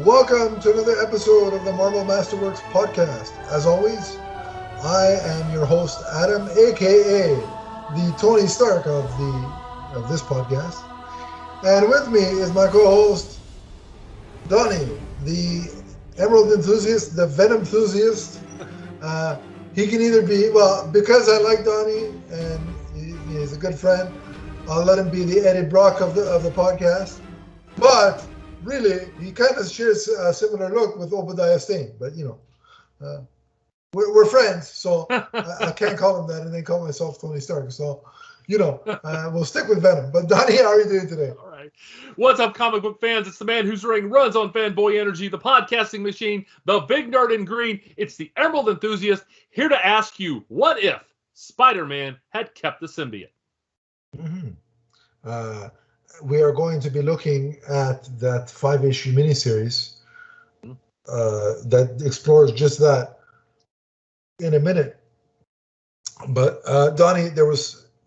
Welcome to another episode of the Marvel Masterworks podcast. As always, I am your host, Adam, aka the Tony Stark of this podcast. And with me is my co-host, Donnie, the Emerald enthusiast, the Venom enthusiast. He can either be, well, because I like Donnie and he's a good friend, I'll let him be the Eddie Brock of the podcast. But really, he kind of shares a similar look with Obadiah Stane. But, you know, we're friends, so I can't call him that and then call myself Tony Stark. So, you know, we'll stick with Venom. But Donnie, how are you doing today? All right. What's up, comic book fans? It's the man whose ring runs on fanboy energy, the podcasting machine, the big nerd in green. It's the Emerald enthusiast, here to ask you, what if Spider-Man had kept the symbiote? Mm-hmm. We are going to be looking at that 5-issue miniseries that explores just that in a minute. But Donnie,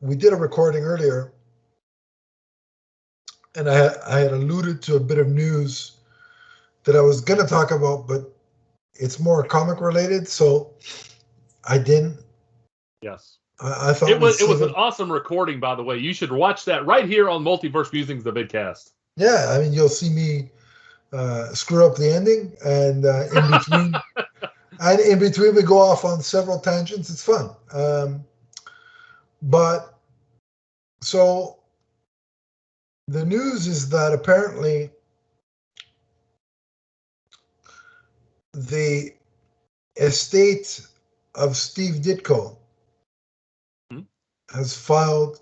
we did a recording earlier, and I had alluded to a bit of news that I was going to talk about, but it's more comic related, so I didn't. Yes. I thought it was an awesome recording, by the way. You should watch that right here on Multiverse Musings, the Vidcast. Yeah, I mean, you'll see me screw up the ending, and in between we go off on several tangents. It's fun. But so the news is that apparently the estate of Steve Ditko has filed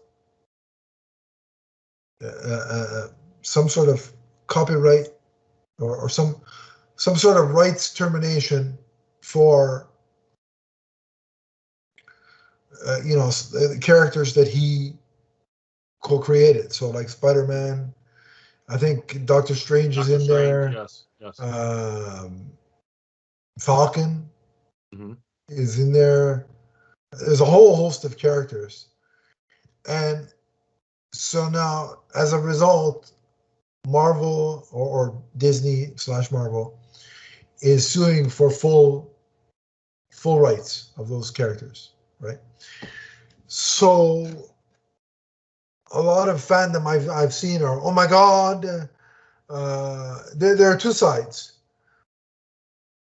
some sort of copyright or some sort of rights termination for the characters that he co-created. So like Spider-Man, I think Doctor Strange is in there. Yes. Falcon is in there. There's a whole host of characters. And so now, as a result, Marvel or Disney/Marvel is suing for full rights of those characters, right? So a lot of fandom I've seen are, oh my God, there are two sides.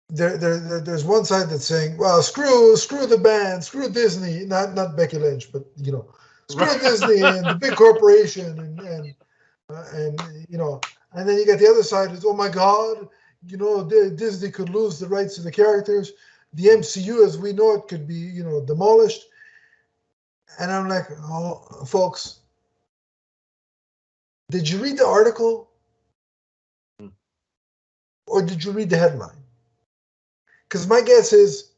There's one side that's saying, well, screw the band, screw Disney, not Becky Lynch, but you know, screw Disney and the big corporation and you know, and then you get the other side is, oh my God, you know, Disney could lose the rights to the characters. The MCU as we know it could be, you know, demolished. And I'm like, oh, folks, did you read the article? Or did you read the headline? Because my guess is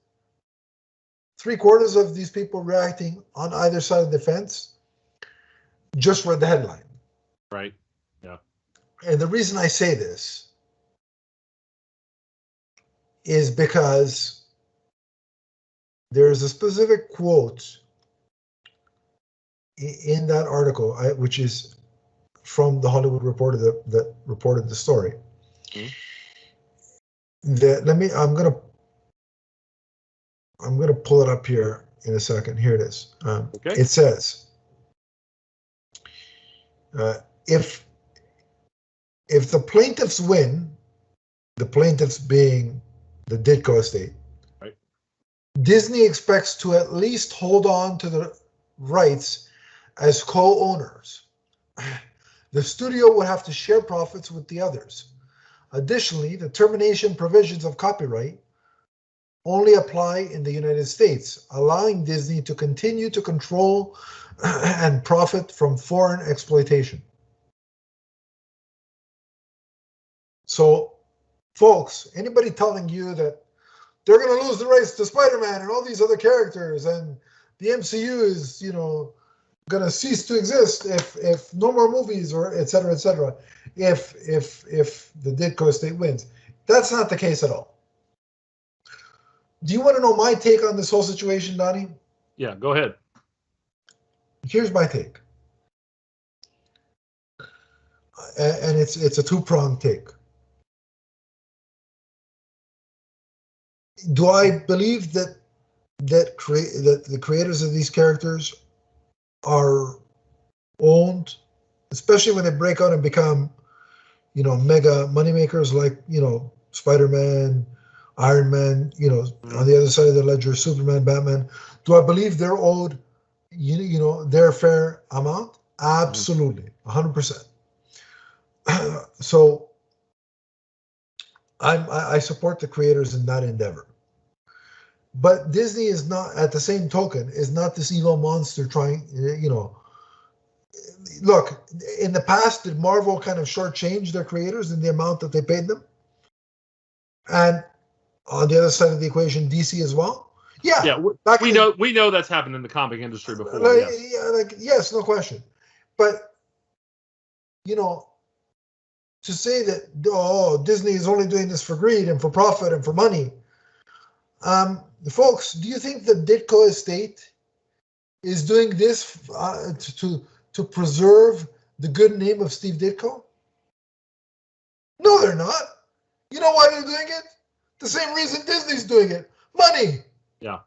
3/4 of these people reacting on either side of the fence just read the headline. Right. Yeah. And the reason I say this is because there's a specific quote in that article, which is from the Hollywood Reporter that reported the story. I'm gonna pull it up here in a second. Here it is. Okay. It says, if the plaintiffs win, the plaintiffs being the Ditko estate, right, Disney expects to at least hold on to the rights as co-owners. The studio would have to share profits with the others. Additionally, the termination provisions of copyright only apply in the United States, allowing Disney to continue to control and profit from foreign exploitation. So, folks, anybody telling you that they're going to lose the rights to Spider-Man and all these other characters and the MCU is, you know, going to cease to exist if no more movies or et cetera, if the Ditko estate wins. That's not the case at all. Do you want to know my take on this whole situation, Donnie? Yeah, go ahead. Here's my take. And it's a two-pronged take. Do I believe that the creators of these characters are owned, especially when they break out and become, mega moneymakers like, Spider-Man, Iron Man, on the other side of the ledger, Superman, Batman. Do I believe they're owed, their fair amount? Absolutely, 100%. So I support the creators in that endeavor. But Disney is not, at the same token, is not this evil monster trying, Look, in the past, did Marvel kind of shortchange their creators in the amount that they paid them? And on the other side of the equation, DC as well? Yeah. Yeah, we know that's happened in the comic industry before. Yes, no question. But, to say that, Disney is only doing this for greed and for profit and for money. Folks, do you think the Ditko estate is doing this to preserve the good name of Steve Ditko? No, they're not. You know why they're doing it? The same reason Disney's doing it. Money. Yeah.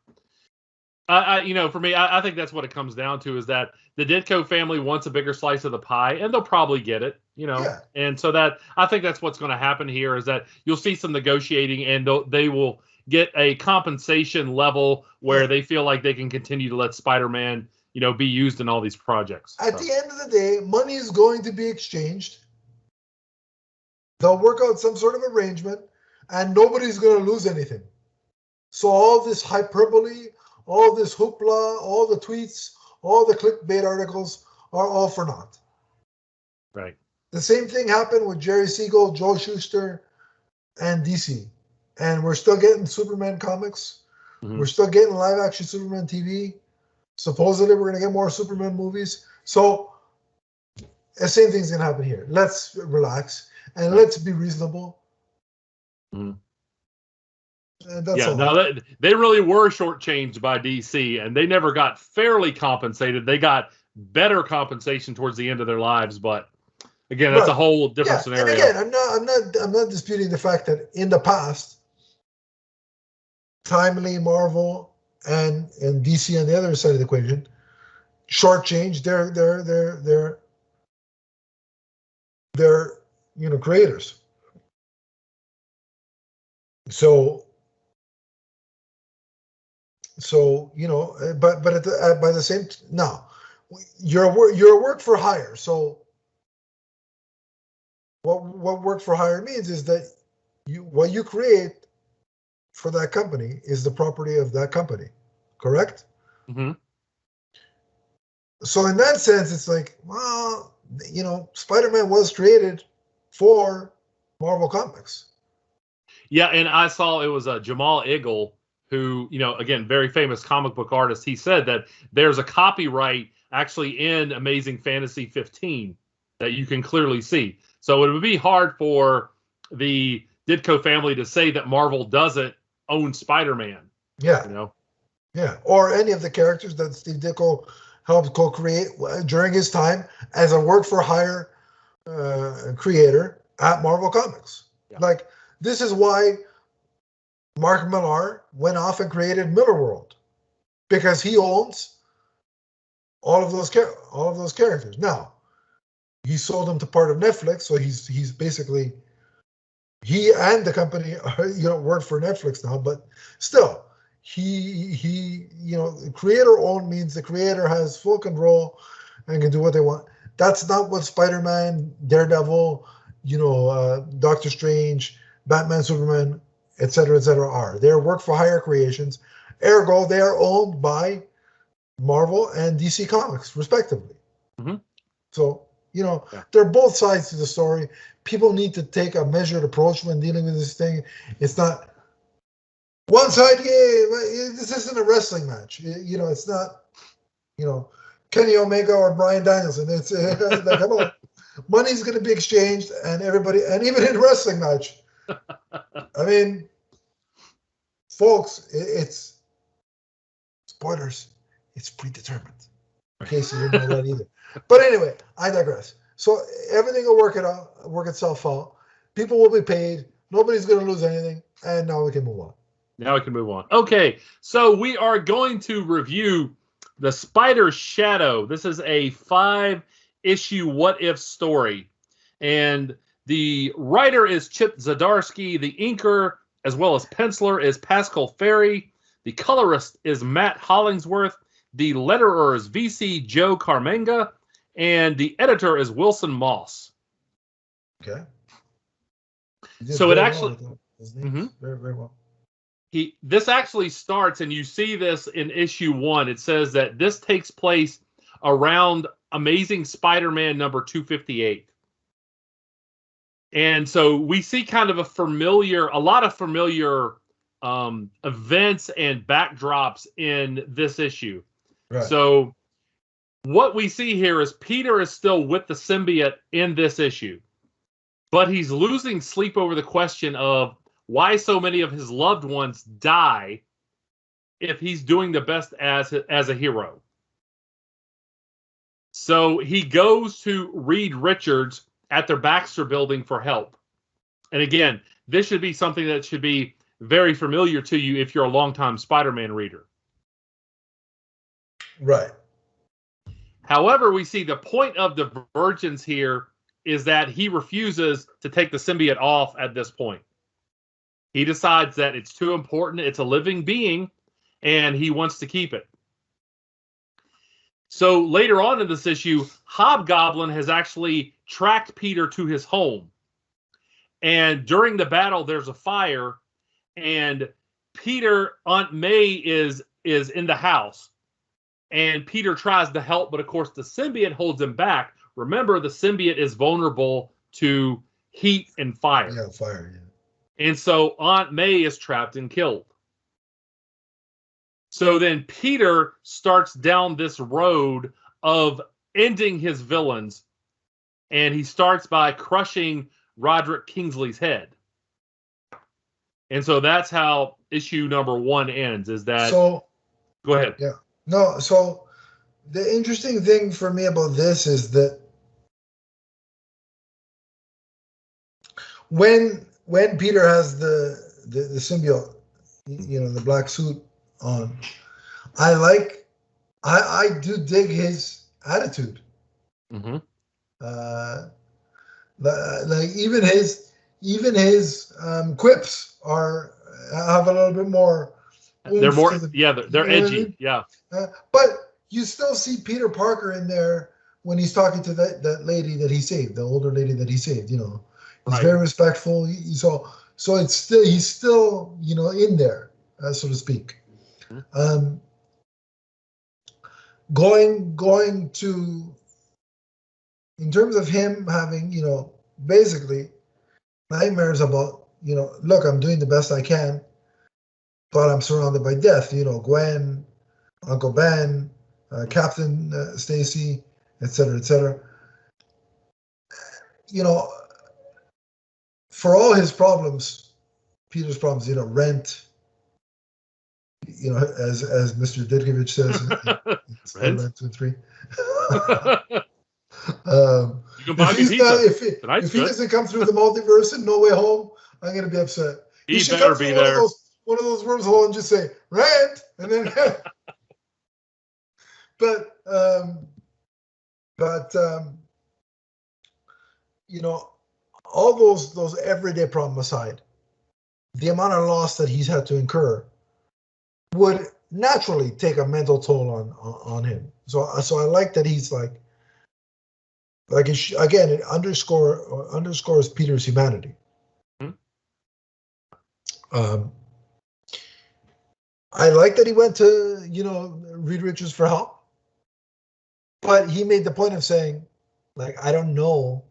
For me, I think that's what it comes down to, is that the Ditko family wants a bigger slice of the pie, and they'll probably get it, Yeah. And so that, I think that's what's going to happen here, is that you'll see some negotiating, and they will get a compensation level where they feel like they can continue to let Spider-Man, be used in all these projects. At the end of the day, money is going to be exchanged. They'll work out some sort of arrangement, and nobody's going to lose anything. So all this hyperbole, all this hoopla, all the tweets, all the clickbait articles are all for naught. Right. The same thing happened with Jerry Siegel, Joe Shuster, and DC. And we're still getting Superman comics. Mm-hmm. We're still getting live-action Superman TV. Supposedly, we're going to get more Superman movies. So the same thing's going to happen here. Let's relax and let's be reasonable. Mm-hmm. That's all. No, they really were shortchanged by DC, and they never got fairly compensated. They got better compensation towards the end of their lives, but again, that's a whole different scenario. And again, I'm not disputing the fact that in the past, Timely, Marvel, and DC on the other side of the equation shortchanged their creators. So but by the same now, you're a work for hire. So what work for hire means is that what you create for that company is the property of that company, correct? Mm-hmm. So in that sense, it's like, well, Spider-Man was created for Marvel Comics. Yeah, and I saw it was Jamal Igle, who, again, very famous comic book artist. He said that there's a copyright actually in Amazing Fantasy 15 that you can clearly see. So it would be hard for the Ditko family to say that Marvel doesn't own Spider-Man. Yeah. Yeah, or any of the characters that Steve Ditko helped co-create during his time as a work-for-hire creator at Marvel Comics. Yeah. Like, this is why Mark Millar went off and created Millarworld, because he owns all of those characters. Now, he sold them to part of Netflix, so he's basically, he and the company work for Netflix now, but still, he creator owned means the creator has full control and can do what they want. That's not what Spider-Man, Daredevil, Doctor Strange, Batman, Superman, etc., are. They're work-for-hire creations. Ergo, they are owned by Marvel and DC Comics, respectively. Mm-hmm. So, they're both sides to the story. People need to take a measured approach when dealing with this thing. It's not one side, this isn't a wrestling match. It's not, Kenny Omega or Bryan Danielson. It's like, come on. Money's going to be exchanged, and everybody, and even in a wrestling match. I mean, folks, it's spoilers. It's predetermined. In case you didn't know that either. But anyway, I digress. So everything will work itself out. People will be paid. Nobody's going to lose anything. And now we can move on. Now we can move on. Okay, so we are going to review The Spider's Shadow. This is a 5-issue what-if story. And the writer is Chip Zdarsky. The inker, as well as penciler, is Pascal Ferry. The colorist is Matt Hollingsworth. The letterer is V.C. Joe Carmanga. And the editor is Wilson Moss. Okay. So it actually... Very, very well. This actually starts, and you see this in issue 1. It says that this takes place around Amazing Spider-Man number 258. And so we see kind of a lot of familiar events and backdrops in this issue. Right. So what we see here is Peter is still with the symbiote in this issue, but he's losing sleep over the question of why so many of his loved ones die if he's doing the best as a hero. So he goes to Reed Richards at their Baxter building for help. And again, this should be something that should be very familiar to you if you're a longtime Spider-Man reader. Right. However, we see the point of divergence here is that he refuses to take the symbiote off at this point. He decides that it's too important, it's a living being, and he wants to keep it. So later on in this issue, Hobgoblin has actually tracked Peter to his home. And during the battle, there's a fire, and Aunt May is in the house. And Peter tries to help, but of course the symbiote holds him back. Remember, the symbiote is vulnerable to heat and fire. Yeah, fire, yeah. And so Aunt May is trapped and killed. So then Peter starts down this road of ending his villains, and he starts by crushing Roderick Kingsley's head. And so that's how issue number 1 ends, is that... So, go ahead. Yeah. No, so the interesting thing for me about this is that when Peter has the symbiote, the black suit on, I do dig his attitude. Mm-hmm. Like even his quips have a little bit more. They're more, they're edgy, I mean? Yeah. But you still see Peter Parker in there when he's talking to that lady that he saved, the older lady that he saved. He's right. Very respectful. So it's still he's still in there, so to speak. Mm-hmm. Going to, in terms of him having basically nightmares about look, I'm doing the best I can, but I'm surrounded by death. Gwen, Uncle Ben, Captain Stacy, etc., etc. For all his problems, Peter's problems, rent, as Mr. Ditkovich says, rent 2 and 3. You can buy me pizza. If he doesn't come through the multiverse in No Way Home, I'm going to be upset. He better be there. One of those wormholes and just say rent, and then. But all those everyday problems aside, the amount of loss that he's had to incur would naturally take a mental toll on him. So I like that he's like it underscores Peter's humanity. Mm-hmm. I like that he went to Reed Richards for help, but he made the point of saying, like, I don't know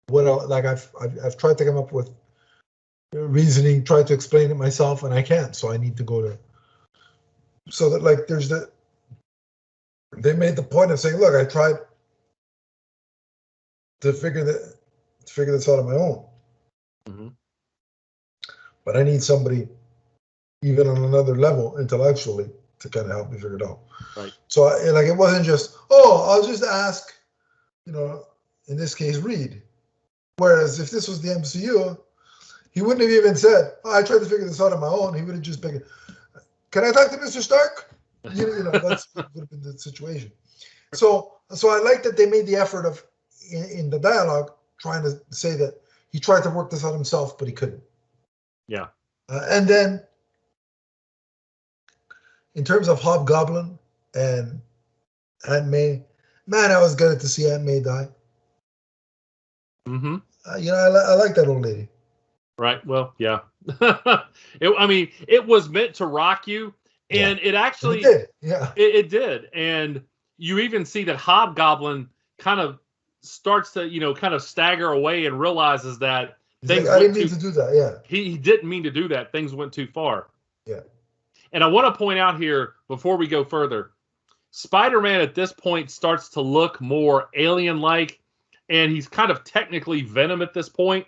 what else, like I've tried to come up with reasoning, tried to explain it myself, and I can't. So I need to go to. So that like they made the point of saying, look, I tried to figure this out on my own, mm-hmm. but I need somebody even on another level intellectually to kind of help me figure it out. Right. So it wasn't just, I'll just ask, in this case, Reed. Whereas if this was the MCU, he wouldn't have even said, I tried to figure this out on my own. He would have just been, can I talk to Mr. Stark? That's would have been the situation. So I like that they made the effort of, in the dialogue, trying to say that he tried to work this out himself, but he couldn't. Yeah. And then, in terms of Hobgoblin and Aunt May, man, I was glad to see Aunt May die. Mm-hmm. I like that old lady. Right. Well, yeah. It was meant to rock you, and it actually it did. Yeah, it did. And you even see that Hobgoblin kind of starts to, kind of stagger away and realizes that things. I didn't mean to do that. Yeah. He didn't mean to do that. Things went too far. Yeah. And I want to point out here before we go further, Spider-Man at this point starts to look more alien-like, and he's kind of technically Venom at this point.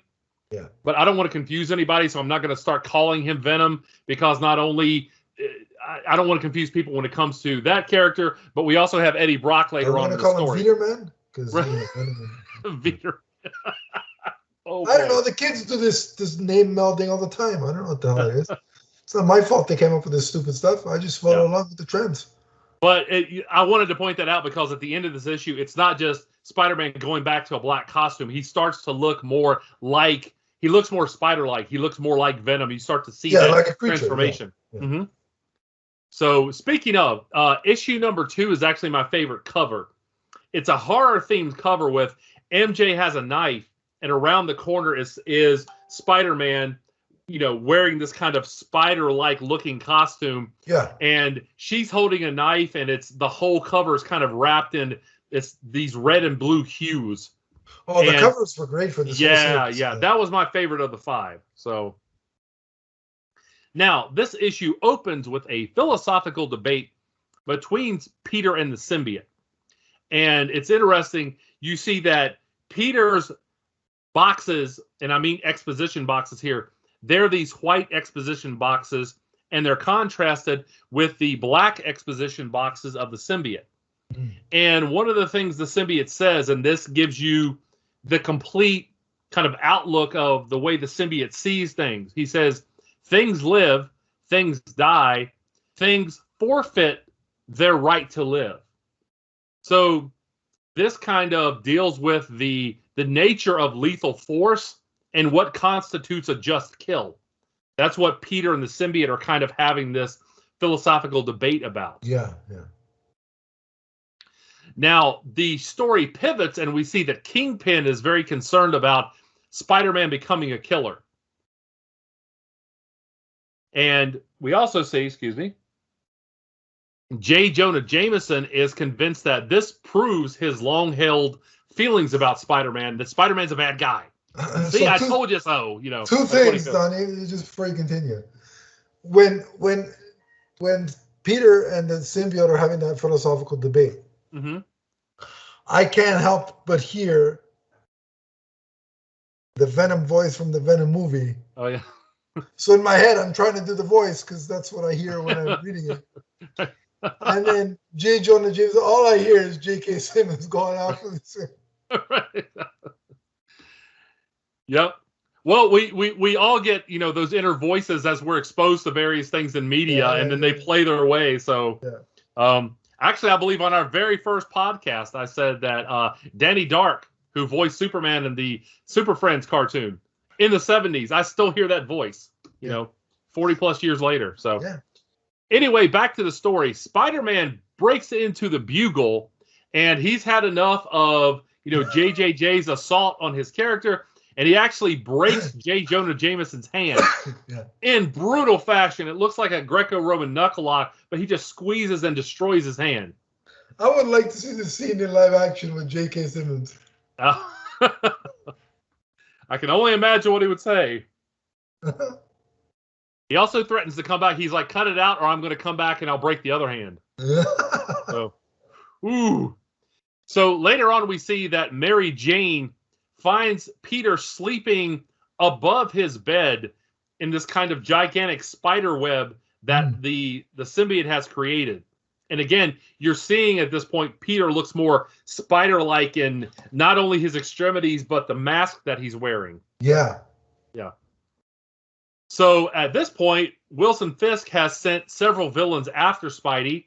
Yeah. But I don't want to confuse anybody, so I'm not going to start calling him Venom, because not only I don't want to confuse people when it comes to that character, but we also have Eddie Brock later on in the story. Him Venom, because Venom. Oh, I don't know. The kids do this name melding all the time. I don't know what the hell it is. It's not my fault they came up with this stupid stuff. I just follow along with the trends. But I wanted to point that out because at the end of this issue, it's not just Spider-Man going back to a black costume. He starts to look more like, he looks more spider-like. He looks more like Venom. You start to see that like a creature, transformation. Yeah. Mm-hmm. So speaking of, issue number 2 is actually my favorite cover. It's a horror-themed cover with MJ has a knife, and around the corner is Spider-Man, wearing this kind of spider-like looking costume. Yeah. And she's holding a knife, and the whole cover is kind of wrapped in these red and blue hues. Oh, the covers were great for this. Yeah. That was my favorite of the 5. So now this issue opens with a philosophical debate between Peter and the symbiote. And it's interesting. You see that Peter's boxes, and I mean exposition boxes here, they're these white exposition boxes, and they're contrasted with the black exposition boxes of the symbiote. Mm. And one of the things the symbiote says, and this gives you the complete kind of outlook of the way the symbiote sees things. He says, things live, things die, things forfeit their right to live. So this kind of deals with the nature of lethal force and what constitutes a just kill. That's what Peter and the symbiote are kind of having this philosophical debate about. Yeah. Now, the story pivots, and we see that Kingpin is very concerned about Spider-Man becoming a killer. And we also see, J. Jonah Jameson is convinced that this proves his long-held feelings about Spider-Man, that Spider-Man's a bad guy. See, I told you so. Two things, Donnie, just before you continue. When Peter and the symbiote are having that philosophical debate, mm-hmm. I can't help but hear the Venom voice from the Venom movie. Oh, yeah. So in my head, I'm trying to do the voice because that's what I hear when I'm reading it. And then J. Jonah Jameson, all I hear is J.K. Simmons going off of the Right. Yep. Well, we all get, those inner voices as we're exposed to various things in media, and then they play their way. So, actually, I believe on our very first podcast, I said that Danny Dark, who voiced Superman in the Super Friends cartoon in the 70s, I still hear that voice, 40 plus years later. So, anyway, back to the story. Spider-Man breaks into the Bugle, and he's had enough of, JJJ's assault on his character. And he actually breaks J. Jonah Jameson's hand in brutal fashion. It looks like a Greco-Roman knuckle lock, but he just squeezes and destroys his hand. I would like to see this scene in live action with J.K. Simmons. I can only imagine what he would say. He also threatens to come back. He's like, cut it out, or I'm going to come back and I'll break the other hand. So later on, we see that Mary Jane finds Peter sleeping above his bed in this kind of gigantic spider web that the symbiote has created. And again, you're seeing at this point, Peter looks more spider-like in not only his extremities, but the mask that he's wearing. Yeah. So at this point, Wilson Fisk has sent several villains after Spidey,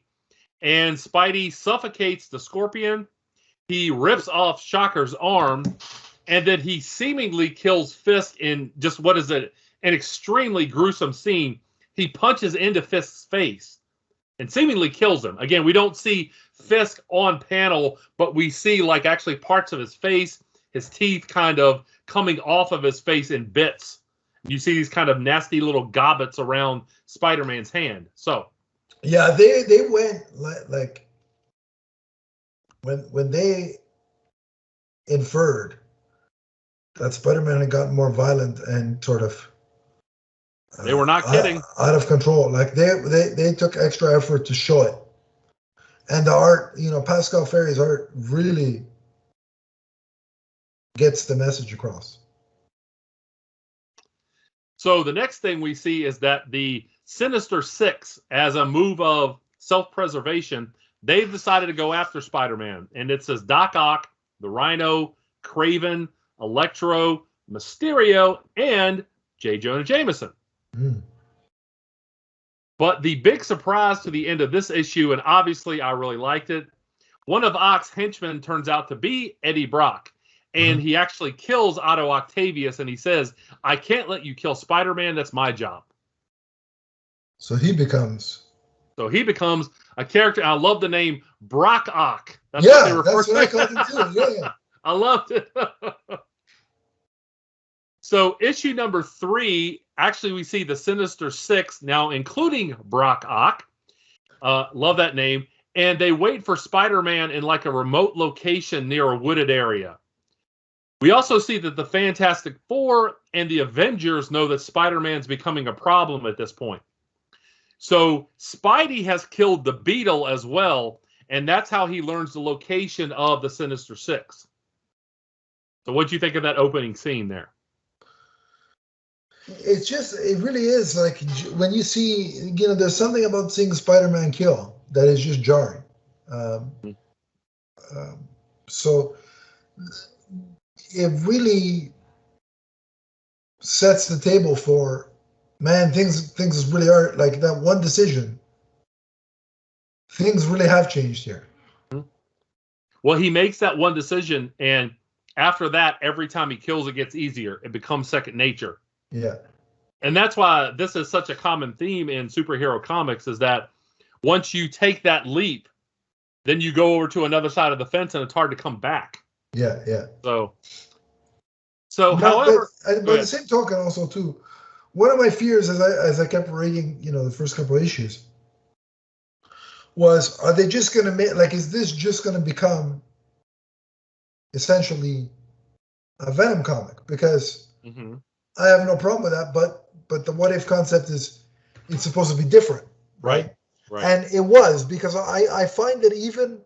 and Spidey suffocates the Scorpion. He rips off Shocker's arm, and then he seemingly kills Fisk in just what is an extremely gruesome scene. He punches into Fisk's face and seemingly kills him. Again, we don't see Fisk on panel, but we see like actually parts of his face, his teeth kind of coming off of his face in bits. You see these kind of nasty little gobbets around Spider-Man's hand. So, yeah, they went like when they inferred that Spider-Man had gotten more violent and sort of they were not kidding, out of control. Like they took extra effort to show it, and the art, Pascal Ferry's art really gets the message across. So the next thing we see is that the Sinister Six, as a move of self-preservation, they've decided to go after Spider-Man. And it says Doc Ock, the Rhino, Kraven, Electro, Mysterio, and J. Jonah Jameson. Mm. But the big surprise to the end of this issue, and obviously I really liked it, one of Ock's henchmen turns out to be Eddie Brock. And he actually kills Otto Octavius, and he says, I can't let you kill Spider-Man. That's my job. So he becomes a character. I love the name Brock Ock. That's what I called him too. Yeah. I loved it. So issue number 3, actually we see the Sinister Six, now including Brock Ock. Love that name. And they wait for Spider-Man in like a remote location near a wooded area. We also see that the Fantastic Four and the Avengers know that Spider-Man's becoming a problem at this point. So Spidey has killed the Beetle as well, and that's how he learns the location of the Sinister Six. So what do you think of that opening scene there? It really is like when you see, there's something about seeing Spider-Man kill that is just jarring. So it really sets the table for, man, things really are like that one decision. Things really have changed here. Well, he makes that one decision, and after that, every time he kills, it gets easier. It becomes second nature. Yeah. And that's why this is such a common theme in superhero comics, is that once you take that leap, then you go over to another side of the fence, and it's hard to come back. Yeah. So, however, by the same token, also too, one of my fears as I kept reading, the first couple of issues, was, are they just going to make, like, is this just going to become essentially a Venom comic? Because I have no problem with that, but the what if concept is, it's supposed to be different, right? And it was, because I find that even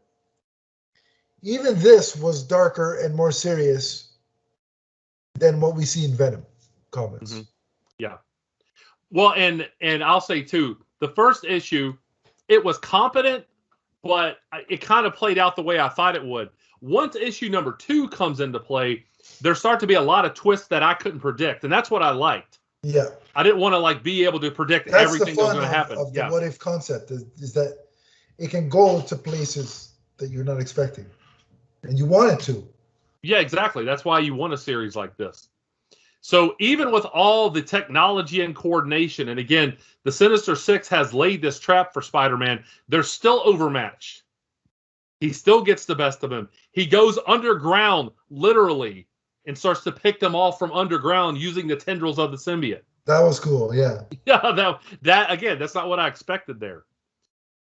this was darker and more serious than what we see in Venom comics. Yeah. Well, and I'll say too, the first issue, it was competent, but it kind of played out the way I thought it would. Once issue number 2 comes into play, there start to be a lot of twists that I couldn't predict, and that's what I liked. Yeah. I didn't want to be able to predict everything that was going to happen. Of the what if concept is that it can go to places that you're not expecting, and you want it to. Yeah, exactly. That's why you want a series like this. So even with all the technology and coordination, and again, the Sinister Six has laid this trap for Spider-Man, they're still overmatched. He still gets the best of him. He goes underground, literally, and starts to pick them off from underground using the tendrils of the symbiote. That was cool, yeah. Yeah, that again, that's not what I expected there.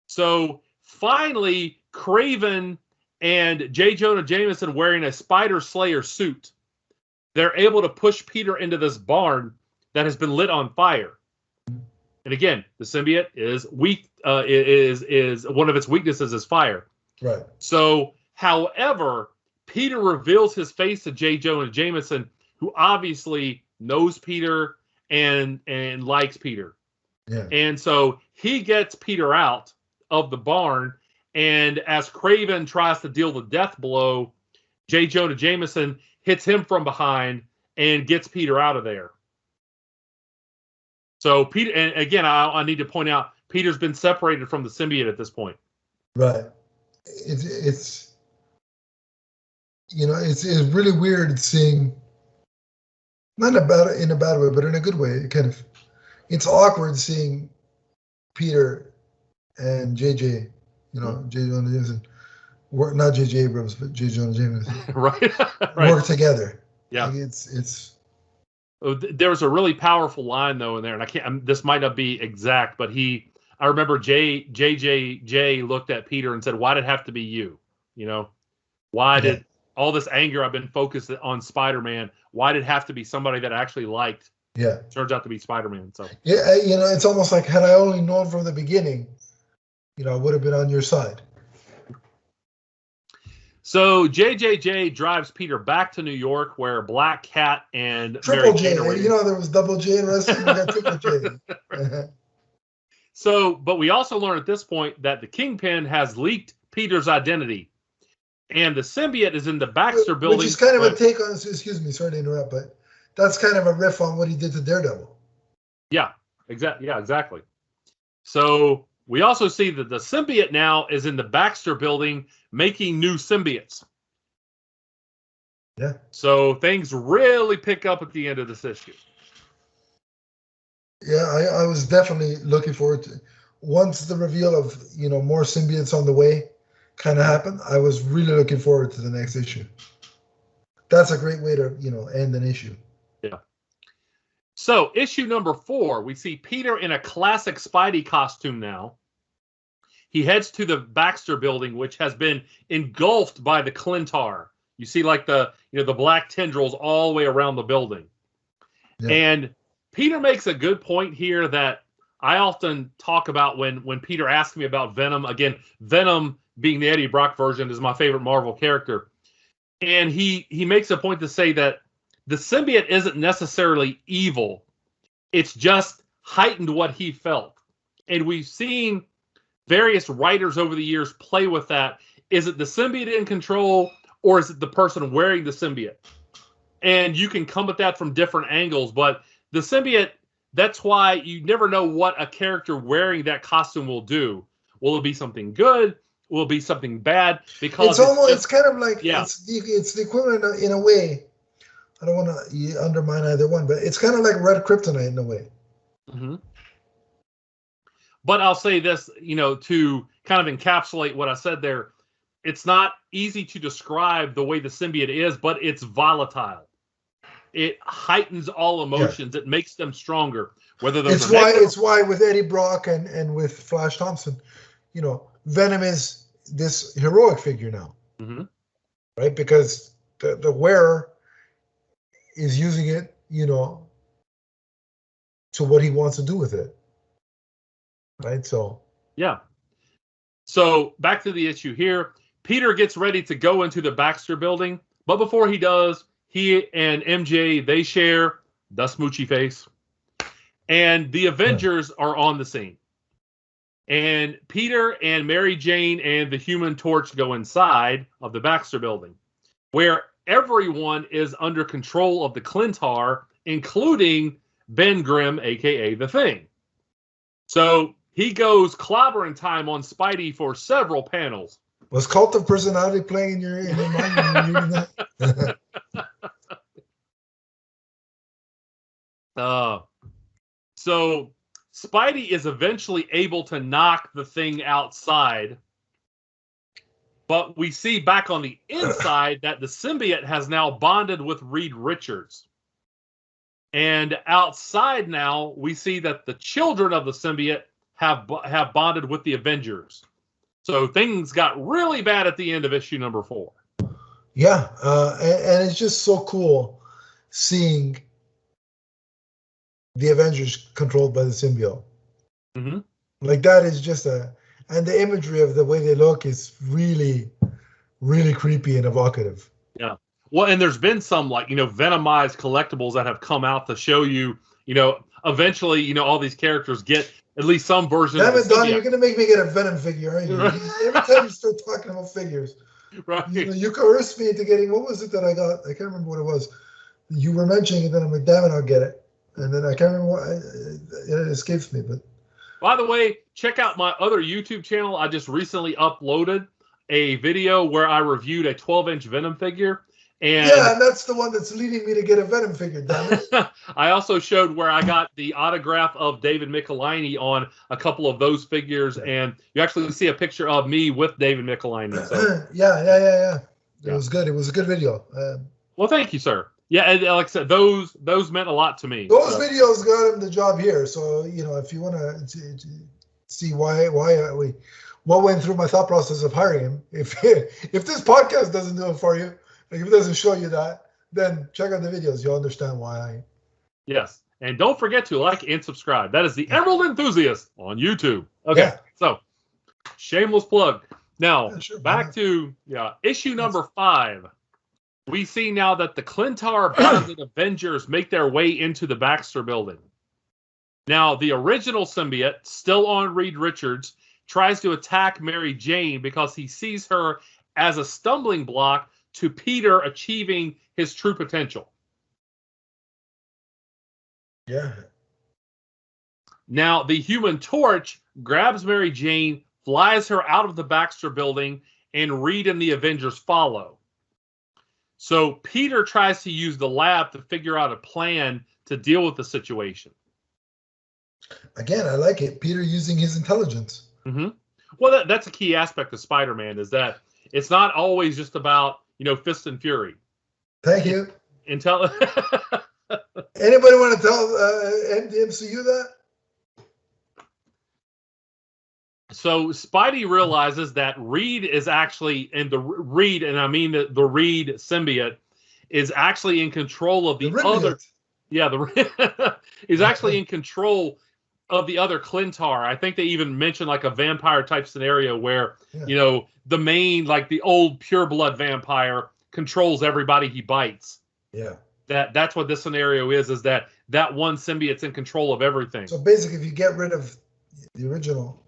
So finally, Kraven and J. Jonah Jameson, wearing a Spider Slayer suit, they're able to push Peter into this barn that has been lit on fire. And again, the symbiote is weak. Is one of its weaknesses is fire. Right. So, however, Peter reveals his face to J. Jonah Jameson, who obviously knows Peter and likes Peter. Yeah. And so he gets Peter out of the barn. And as Kraven tries to deal the death blow, J. Jonah Jameson hits him from behind and gets Peter out of there. So Peter, and again, I need to point out, Peter's been separated from the symbiote at this point. Right. It's really weird seeing, not in a bad way, but in a good way. It's awkward seeing Peter and JJ, J. Jonah Jameson, not JJ Abrams, but J. Jonah Jameson, right. work together. Yeah. Like it's. There was a really powerful line though in there, and I can't. This might not be exact, but I remember JJ looked at Peter and said, "Why did it have to be you? Why did all this anger I've been focused on Spider-Man? Why did it have to be somebody that I actually liked?" Yeah. Turns out to be Spider-Man. So yeah, it's almost like, had I only known from the beginning, I would have been on your side. So JJJ drives Peter back to New York, where Black Cat and Triple Mary J. Jane are waiting. There was double J in wrestling. We got triple J. So, but we also learn at this point that the Kingpin has leaked Peter's identity, and the symbiote is in the Baxter building. Which is kind of a take on. Excuse me, sorry to interrupt, but that's kind of a riff on what he did to Daredevil. Yeah, exactly. Yeah, exactly. So we also see that the symbiote now is in the Baxter building making new symbiotes. Yeah. So things really pick up at the end of this issue. Yeah, I was definitely looking forward to, once the reveal of, more symbiotes on the way kind of happened, I was really looking forward to the next issue. That's a great way to, end an issue. Yeah. So issue number 4, we see Peter in a classic Spidey costume now. He heads to the Baxter building, which has been engulfed by the Clintar. You see like the black tendrils all the way around the building. Yeah. And Peter makes a good point here that I often talk about when Peter asks me about Venom. Again, Venom being the Eddie Brock version is my favorite Marvel character. And he makes a point to say that the symbiote isn't necessarily evil. It's just heightened what he felt. And we've seen various writers over the years play with that. Is it the symbiote in control, or is it the person wearing the symbiote? And you can come at that from different angles, but the symbiote, that's why you never know what a character wearing that costume will do. Will it be something good? Will it be something bad? Because it's kind of like, it's the equivalent in a way. I don't want to undermine either one, but it's kind of like red kryptonite in a way. Mm-hmm. But I'll say this, to kind of encapsulate what I said there, it's not easy to describe the way the symbiote is, but it's volatile. It heightens all emotions. Yeah. It makes them stronger. Whether it's why with Eddie Brock and with Flash Thompson, Venom is this heroic figure now, mm-hmm. right? Because the wearer is using it, to what he wants to do with it. Right, so yeah. So back to the issue here. Peter gets ready to go into the Baxter building, but before he does, he and MJ, they share the smoochy face, and the Avengers are on the scene. And Peter and Mary Jane and the Human Torch go inside of the Baxter building, where everyone is under control of the Clintar, including Ben Grimm, aka the Thing. So he goes clobbering time on Spidey for several panels. Was Cult of Personality playing in your mind when you were reading that? So Spidey is eventually able to knock the Thing outside. But we see back on the inside that the symbiote has now bonded with Reed Richards. And outside now, we see that the children of the symbiote have bonded with the Avengers. So things got really bad at the end of issue number 4. Yeah, and it's just so cool seeing the Avengers controlled by the symbiote. Mm-hmm. Like that is just and the imagery of the way they look is really, really creepy and evocative. Yeah. Well, and there's been some Venomized collectibles that have come out to show you, eventually, all these characters get at least some version Damn of it, Donnie, you're going to make me get a Venom figure, aren't you? Right. Every time you start talking about figures. Right. You coerced me into getting, what was it that I got? I can't remember what it was. You were mentioning it, then I'm like, damn it, I'll get it. and then I can't remember what it escapes me. But by the way, check out my other YouTube channel. I just recently uploaded a video where I reviewed a 12-inch Venom figure. And yeah, and that's the one that's leading me to get a Venom figure, damn it. I also showed where I got the autograph of David Michelinie on a couple of those figures, and you actually see a picture of me with David Michelinie. So. Yeah. It was good. It was a good video. Well, thank you, sir. Yeah, and like I said, those meant a lot to me. Those videos got him the job here. So, if you want to see what went through my thought process of hiring him, if this podcast doesn't do it for you, like if it doesn't show you that, then check out the videos. You'll understand why. Yes. And don't forget to like and subscribe. That is the Emerald Enthusiast on YouTube. Okay. So, shameless plug. Now, back to issue number 5. We see now that the Clintar-bonded Avengers make their way into the Baxter building. Now, the original symbiote, still on Reed Richards, tries to attack Mary Jane because he sees her as a stumbling block to Peter achieving his true potential. Yeah. Now, the Human Torch grabs Mary Jane, flies her out of the Baxter building, and Reed and the Avengers follow. So Peter tries to use the lab to figure out a plan to deal with the situation. Again, I like it. Peter using his intelligence. Mm-hmm. Well, that's a key aspect of Spider-Man, is that it's not always just about, fist and fury. Thank you. Anybody want to tell MCU that? So Spidey realizes that Reed is actually, and I mean the Reed symbiote, is actually in control of the other. Yeah, is actually in control of the other Clintar. I think they even mentioned like a vampire type scenario where the main, like the old pureblood vampire, controls everybody he bites. Yeah. That's what this scenario is that one symbiote's in control of everything. So basically, if you get rid of the original,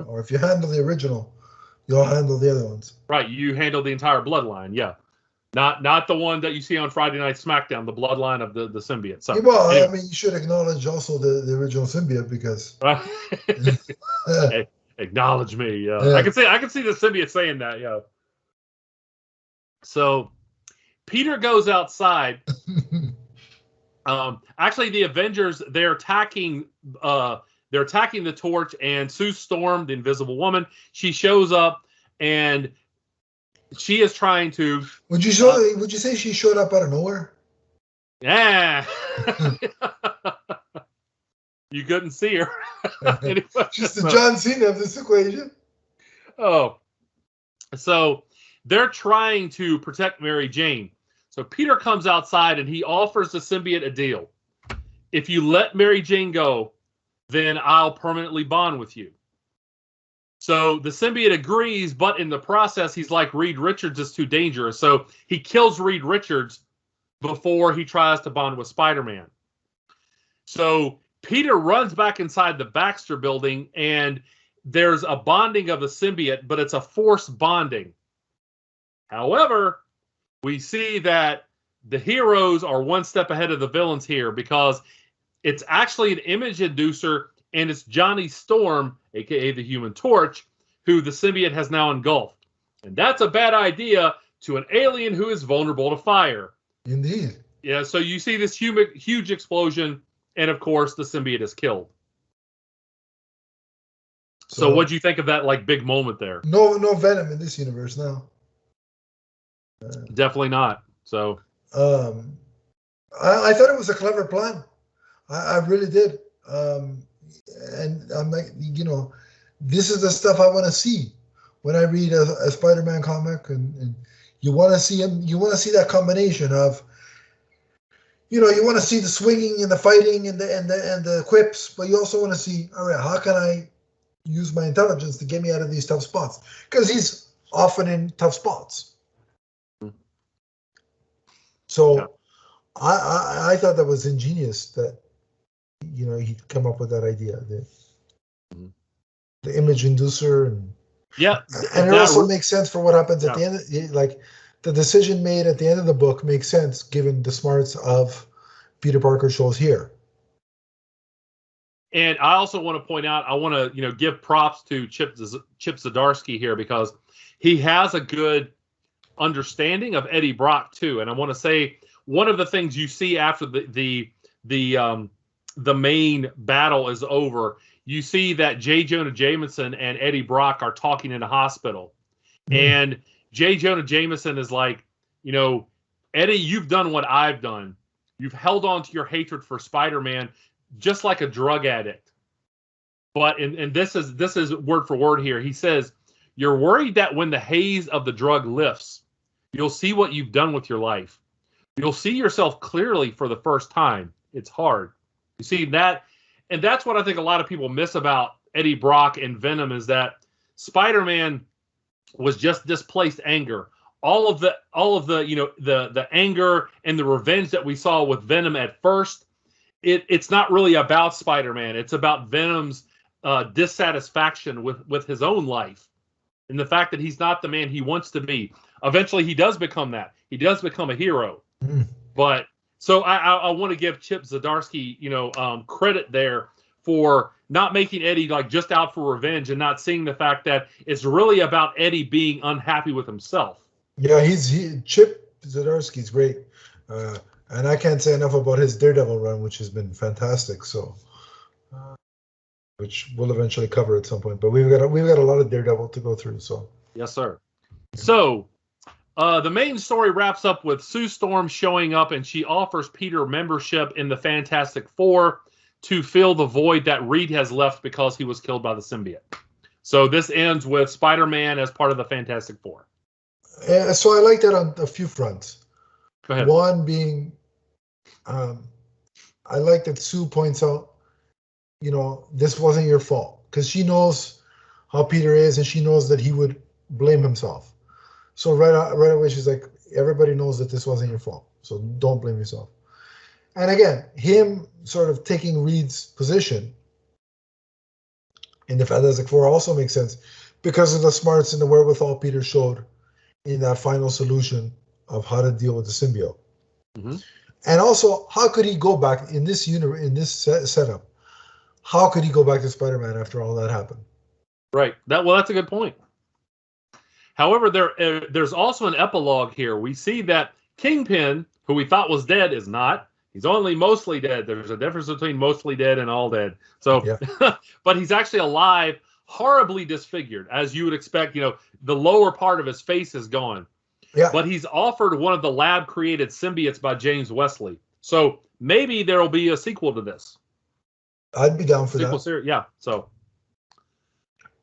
or if you handle the original, you'll handle the other ones. Right, you handle the entire bloodline, yeah. Not the one that you see on Friday Night SmackDown, the bloodline of the symbiote. So, well, anyway. I mean, you should acknowledge also the original symbiote because. Hey, acknowledge me. Yeah. I can see the symbiote saying that. Yeah. So, Peter goes outside. Actually, the Avengers, they're attacking the Torch, and Sue Storm, the Invisible Woman, she shows up, and she is trying to. Would you say she showed up out of nowhere? Yeah. You couldn't see her. Anyway, just the John Cena of this equation. Oh, so they're trying to protect Mary Jane. So Peter comes outside and he offers the symbiote a deal. If you let Mary Jane go, then I'll permanently bond with you. So the symbiote agrees, but in the process, he's like, Reed Richards is too dangerous. So he kills Reed Richards before he tries to bond with Spider-Man. So Peter runs back inside the Baxter building, and there's a bonding of the symbiote, but it's a forced bonding. However, we see that the heroes are one step ahead of the villains here, because it's actually an image inducer, and it's Johnny Storm, a.k.a. the Human Torch, who the symbiote has now engulfed. And that's a bad idea to an alien who is vulnerable to fire. Indeed. Yeah, so you see this huge explosion, and of course, the symbiote is killed. So what'd you think of that, like, big moment there? No Venom in this universe now. Definitely not. So I thought it was a clever plan. I really did. And I'm like, this is the stuff I want to see when I read a Spider-Man comic, and you want to see him. You want to see that combination of, you want to see the swinging and the fighting and the quips, but you also want to see, all right, how can I use my intelligence to get me out of these tough spots? Because he's often in tough spots. So yeah. I thought that was ingenious that he'd come up with that idea, the image inducer, and it also makes sense for what happens at the end. Like the decision made at the end of the book makes sense given the smarts of Peter Parker shows here. And I also want to point out, I want to, give props to Chip Zdarsky here, because he has a good understanding of Eddie Brock too. And I want to say one of the things you see after the main battle is over, you see that J. Jonah Jameson and Eddie Brock are talking in a hospital. And J. Jonah Jameson is like, Eddie, you've done what I've done. You've held on to your hatred for Spider-Man just like a drug addict. But and this is word for word here. He says, you're worried that when the haze of the drug lifts, you'll see what you've done with your life. You'll see yourself clearly for the first time. It's hard. You see that? And that's what I think a lot of people miss about Eddie Brock and Venom, is that Spider-Man was just displaced anger. All of the the anger and the revenge that we saw with Venom at first, it's not really about Spider-Man. It's about Venom's dissatisfaction with his own life, and the fact that he's not the man he wants to be. Eventually, he does become that. He does become a hero. But so I want to give Chip Zdarsky, credit there for not making Eddie like just out for revenge, and not seeing the fact that it's really about Eddie being unhappy with himself. Yeah, Chip Zdarsky's great, and I can't say enough about his Daredevil run, which has been fantastic. So, which we'll eventually cover at some point. But we've got a lot of Daredevil to go through. So yes, sir. So the main story wraps up with Sue Storm showing up, and she offers Peter membership in the Fantastic Four to fill the void that Reed has left because he was killed by the symbiote. So this ends with Spider-Man as part of the Fantastic Four. So I like that on a few fronts. Go ahead. One being, I like that Sue points out, this wasn't your fault, because she knows how Peter is, and she knows that he would blame himself. So right away, she's like, everybody knows that this wasn't your fault, so don't blame yourself. And again, him sort of taking Reed's position in the Fantastic Four also makes sense because of the smarts and the wherewithal Peter showed in that final solution of how to deal with the symbiote. And also, how could he go back in this setup? How could he go back to Spider-Man after all that happened? Right. That's a good point. However, there's also an epilogue here. We see that Kingpin, who we thought was dead, is not. He's only mostly dead. There's a difference between mostly dead and all dead. So, yeah. But he's actually alive, horribly disfigured, as you would expect. The lower part of his face is gone. Yeah. But he's offered one of the lab-created symbiotes by James Wesley. So maybe there will be a sequel to this. I'd be down for sequel that. Series, yeah. So.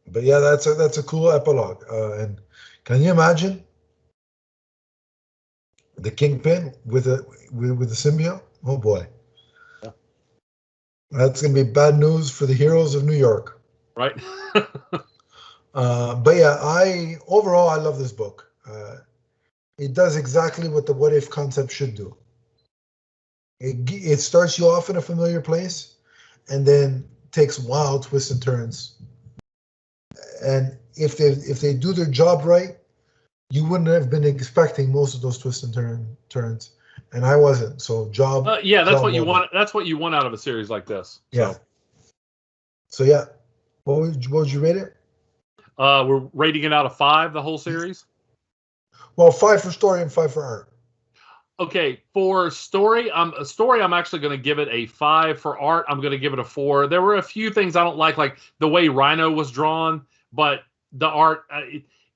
But yeah, that's a cool epilogue. And can you imagine the Kingpin with the symbiote? Oh boy. Yeah. That's gonna be bad news for the heroes of New York. Right. But yeah, I love this book. It does exactly what the what if concept should do. It starts you off in a familiar place, and then takes wild twists and turns. And if they do their job right, you wouldn't have been expecting most of those twists and turns, and I wasn't. So job. Yeah, that's what you want. That's what you want out of a series like this. Yeah. So yeah, what would you rate it? We're rating it out of 5, the whole series. Well, 5 for story and 5 for art. Okay, for story, I'm actually going to give it a 5. For art, I'm going to give it a 4. There were a few things I don't like the way Rhino was drawn, but the art,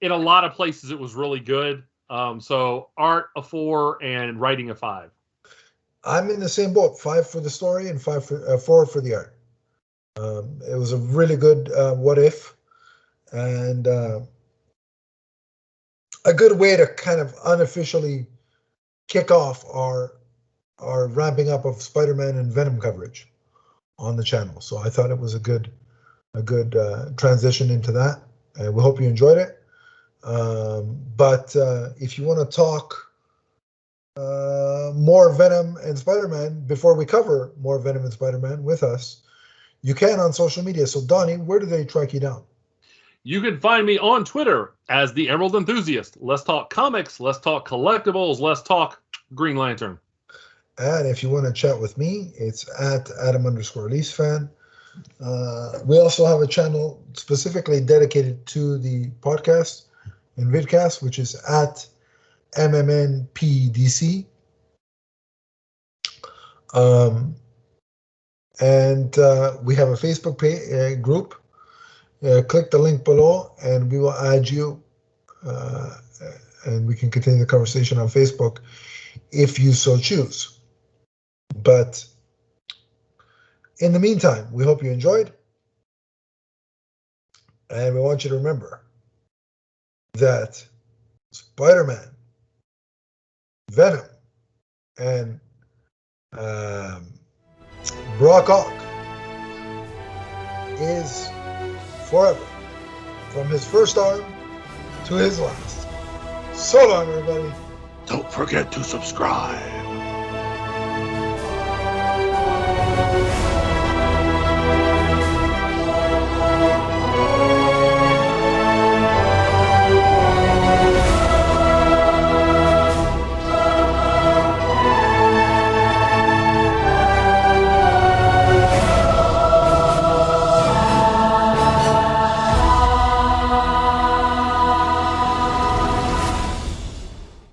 in a lot of places, it was really good. So art a 4 and writing a 5. I'm in the same boat. 5 for the story and 4 for the art. It was a really good what if, and a good way to kind of unofficially kick off our ramping up of Spider-Man and Venom coverage on the channel. So I thought it was a good transition into that, and we hope you enjoyed it. But if you want to talk more Venom and Spider-Man before we cover more Venom and Spider-Man with us, you can on social media. So Donnie, where do they track you down? You can find me on Twitter as the Emerald Enthusiast. Let's talk comics. Let's talk collectibles. Let's talk Green Lantern. And if you want to chat with me, it's at Adam_LeaseFan. We also have a channel specifically dedicated to the podcast and Vidcast, which is at MMNPDC. And we have a Facebook group. Click the link below and we will add you, and we can continue the conversation on Facebook if you so choose. But in the meantime, we hope you enjoyed, and we want you to remember that Spider-Man, Venom, and Brock Ock is forever, from his first arm to his last. So long, everybody. Don't forget to subscribe.